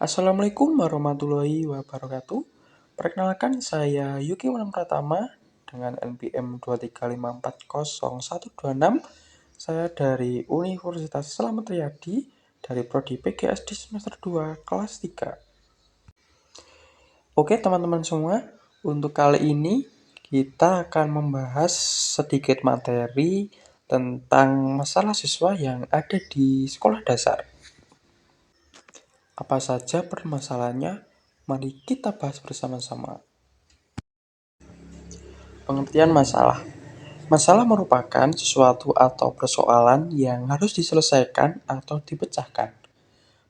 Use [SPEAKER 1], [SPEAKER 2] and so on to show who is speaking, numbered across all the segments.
[SPEAKER 1] Assalamualaikum warahmatullahi wabarakatuh. Perkenalkan saya Yuki Wanam Pratama dengan NPM 235400126. Saya dari Universitas Slamet Riyadi dari Prodi PGSD semester 2 kelas 3. Oke teman-teman semua, untuk kali ini kita akan membahas sedikit materi tentang masalah siswa yang ada di sekolah dasar. Apa saja permasalahannya? Mari kita bahas bersama-sama. Pengertian masalah. Masalah merupakan sesuatu atau persoalan yang harus diselesaikan atau dipecahkan.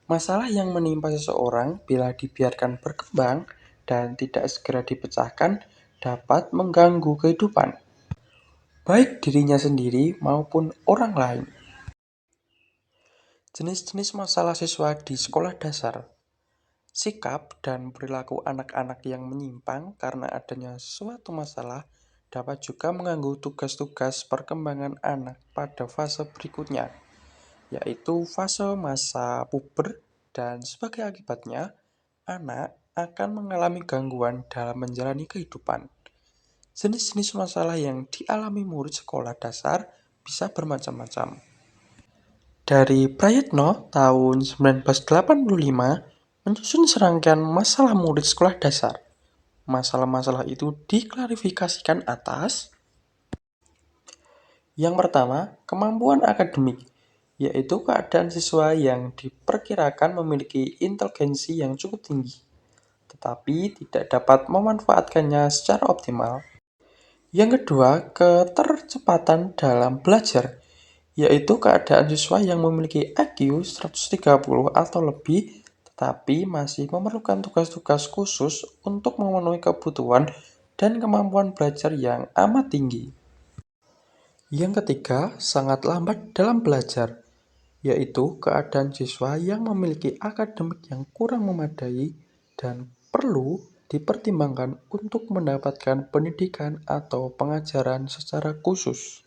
[SPEAKER 1] Masalah yang menimpa seseorang bila dibiarkan berkembang dan tidak segera dipecahkan dapat mengganggu kehidupan, baik dirinya sendiri maupun orang lain. Jenis-jenis masalah siswa di sekolah dasar. Sikap dan perilaku anak-anak yang menyimpang karena adanya suatu masalah dapat juga mengganggu tugas-tugas perkembangan anak pada fase berikutnya, yaitu fase masa puber, dan sebagai akibatnya, anak akan mengalami gangguan dalam menjalani kehidupan. Jenis-jenis masalah yang dialami murid sekolah dasar bisa bermacam-macam. Dari Prayitno tahun 1985, menyusun serangkaian masalah murid sekolah dasar. Masalah-masalah itu diklarifikasikan atas. Yang pertama, kemampuan akademik, yaitu keadaan siswa yang diperkirakan memiliki inteligensi yang cukup tinggi, tetapi tidak dapat memanfaatkannya secara optimal. Yang kedua, ketercepatan dalam belajar, yaitu keadaan siswa yang memiliki IQ 130 atau lebih tetapi masih memerlukan tugas-tugas khusus untuk memenuhi kebutuhan dan kemampuan belajar yang amat tinggi. Yang ketiga, sangat lambat dalam belajar, yaitu keadaan siswa yang memiliki akademik yang kurang memadai dan perlu dipertimbangkan untuk mendapatkan pendidikan atau pengajaran secara khusus.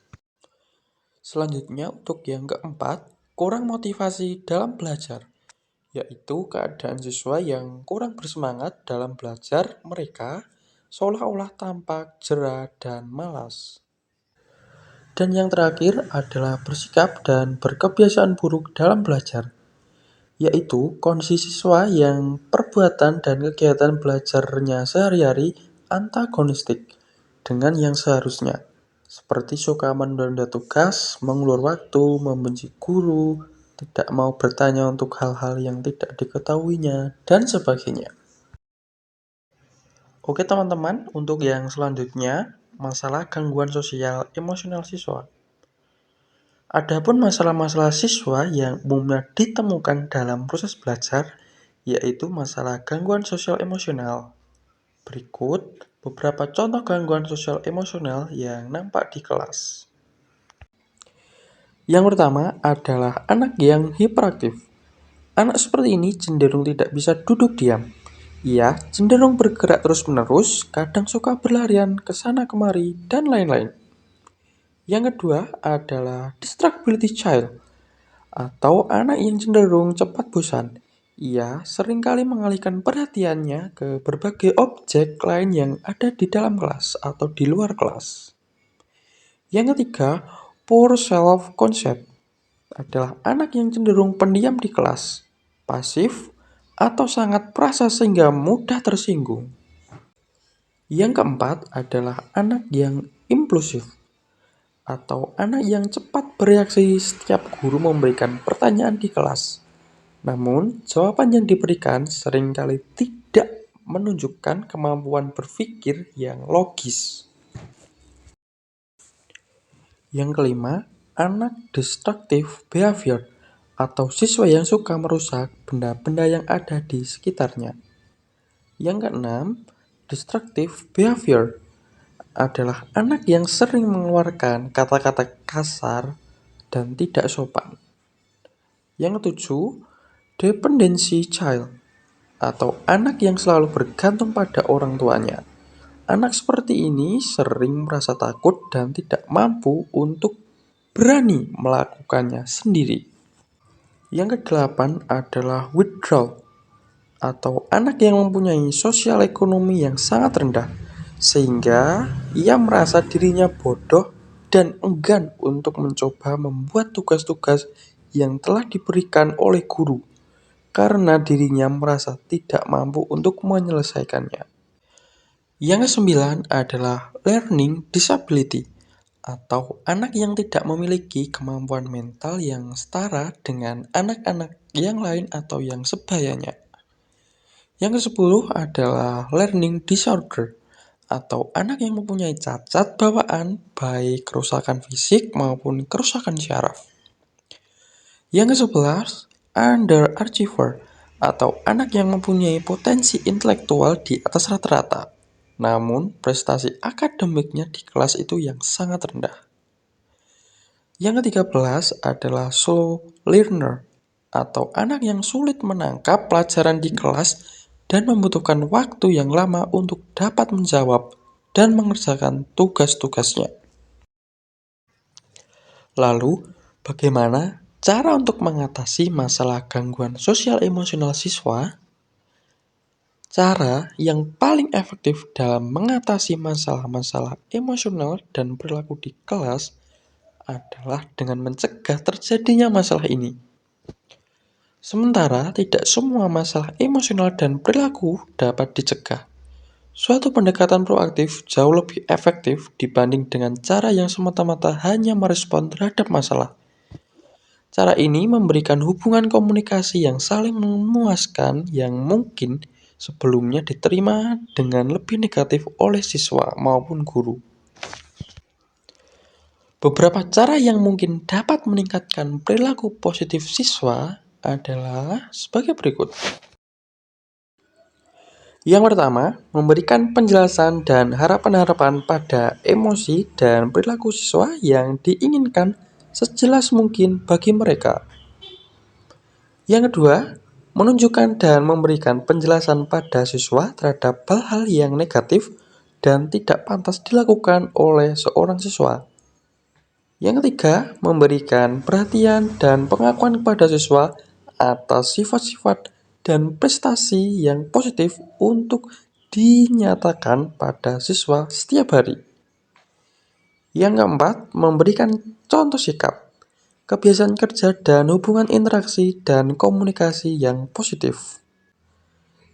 [SPEAKER 1] Selanjutnya, untuk yang keempat, kurang motivasi dalam belajar, yaitu keadaan siswa yang kurang bersemangat dalam belajar mereka seolah-olah tampak jera dan malas. Dan yang terakhir adalah bersikap dan berkebiasaan buruk dalam belajar, yaitu kondisi siswa yang perbuatan dan kegiatan belajarnya sehari-hari antagonistik dengan yang seharusnya, seperti suka menunda tugas, mengulur waktu, membenci guru, tidak mau bertanya untuk hal-hal yang tidak diketahuinya, dan sebagainya. Oke teman-teman, untuk yang selanjutnya, masalah gangguan sosial emosional siswa. Adapun masalah-masalah siswa yang umumnya ditemukan dalam proses belajar, yaitu masalah gangguan sosial emosional. Berikut beberapa contoh gangguan sosial emosional yang nampak di kelas. Yang pertama adalah anak yang hiperaktif. Anak seperti ini cenderung tidak bisa duduk diam. Ia cenderung bergerak terus-menerus, kadang suka berlarian ke sana kemari, dan lain-lain. Yang kedua adalah distractibility child, atau anak yang cenderung cepat bosan. Ia seringkali mengalihkan perhatiannya ke berbagai objek lain yang ada di dalam kelas atau di luar kelas. Yang ketiga, poor self-concept adalah anak yang cenderung pendiam di kelas, pasif, atau sangat perasa sehingga mudah tersinggung. Yang keempat adalah anak yang impulsif, atau anak yang cepat bereaksi setiap guru memberikan pertanyaan di kelas. Namun, jawaban yang diberikan seringkali tidak menunjukkan kemampuan berpikir yang logis. Yang kelima, anak destructive behavior, atau siswa yang suka merusak benda-benda yang ada di sekitarnya. Yang keenam, destructive behavior adalah anak yang sering mengeluarkan kata-kata kasar dan tidak sopan. Yang ketujuh, dependency child, atau anak yang selalu bergantung pada orang tuanya. Anak seperti ini sering merasa takut dan tidak mampu untuk berani melakukannya sendiri. Yang kedelapan adalah withdrawal, atau anak yang mempunyai sosial ekonomi yang sangat rendah, sehingga ia merasa dirinya bodoh dan enggan untuk mencoba membuat tugas-tugas yang telah diberikan oleh guru karena dirinya merasa tidak mampu untuk menyelesaikannya. Yang kesembilan adalah learning disability atau anak yang tidak memiliki kemampuan mental yang setara dengan anak-anak yang lain atau yang sebayanya. Yang kesepuluh adalah learning disorder atau anak yang mempunyai cacat bawaan baik kerusakan fisik maupun kerusakan syaraf. Yang ke-11, underachiever atau anak yang mempunyai potensi intelektual di atas rata-rata, namun prestasi akademiknya di kelas itu yang sangat rendah. Yang ke-13 adalah slow learner atau anak yang sulit menangkap pelajaran di kelas dan membutuhkan waktu yang lama untuk dapat menjawab dan mengerjakan tugas-tugasnya. Lalu, bagaimana cara untuk mengatasi masalah gangguan sosial emosional siswa? Cara yang paling efektif dalam mengatasi masalah-masalah emosional dan perilaku di kelas adalah dengan mencegah terjadinya masalah ini. Sementara tidak semua masalah emosional dan perilaku dapat dicegah. Suatu pendekatan proaktif jauh lebih efektif dibanding dengan cara yang semata-mata hanya merespon terhadap masalah. Cara ini memberikan hubungan komunikasi yang saling memuaskan yang mungkin sebelumnya diterima dengan lebih negatif oleh siswa maupun guru. Beberapa cara yang mungkin dapat meningkatkan perilaku positif siswa adalah sebagai berikut. Yang pertama, memberikan penjelasan dan harapan-harapan pada emosi dan perilaku siswa yang diinginkan sejelas mungkin bagi mereka. Yang kedua, menunjukkan dan memberikan penjelasan pada siswa terhadap hal-hal yang negatif dan tidak pantas dilakukan oleh seorang siswa. Yang ketiga, memberikan perhatian dan pengakuan kepada siswa atas sifat-sifat dan prestasi yang positif untuk dinyatakan pada siswa setiap hari. Yang keempat, memberikan contoh sikap, kebiasaan kerja dan hubungan interaksi dan komunikasi yang positif.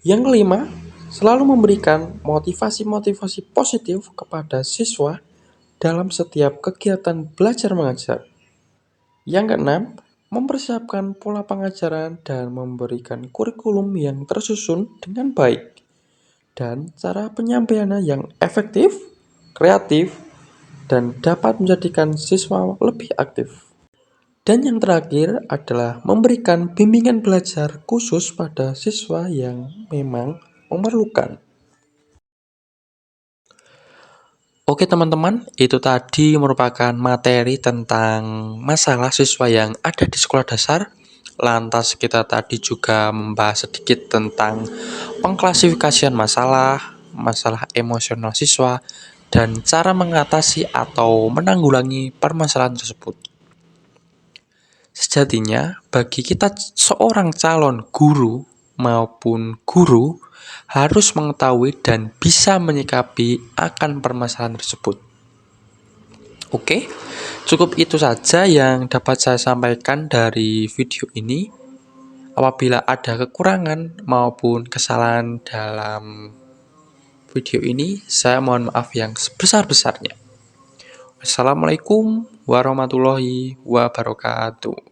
[SPEAKER 1] Yang kelima, selalu memberikan motivasi-motivasi positif kepada siswa dalam setiap kegiatan belajar mengajar. Yang keenam, mempersiapkan pola pengajaran dan memberikan kurikulum yang tersusun dengan baik dan cara penyampaiannya yang efektif, kreatif, dan dapat menjadikan siswa lebih aktif. Dan yang terakhir adalah memberikan bimbingan belajar khusus pada siswa yang memang memerlukan. Oke teman-teman, itu tadi merupakan materi tentang masalah siswa yang ada di sekolah dasar. Lantas kita tadi juga membahas sedikit tentang pengklasifikasian masalah, masalah emosional siswa, dan cara mengatasi atau menanggulangi permasalahan tersebut. Sejatinya, bagi kita seorang calon guru maupun guru harus mengetahui dan bisa menyikapi akan permasalahan tersebut. Oke, cukup itu saja yang dapat saya sampaikan dari video ini. Apabila ada kekurangan maupun kesalahan dalam video ini, saya mohon maaf yang sebesar-besarnya. Wassalamualaikum warahmatullahi wabarakatuh.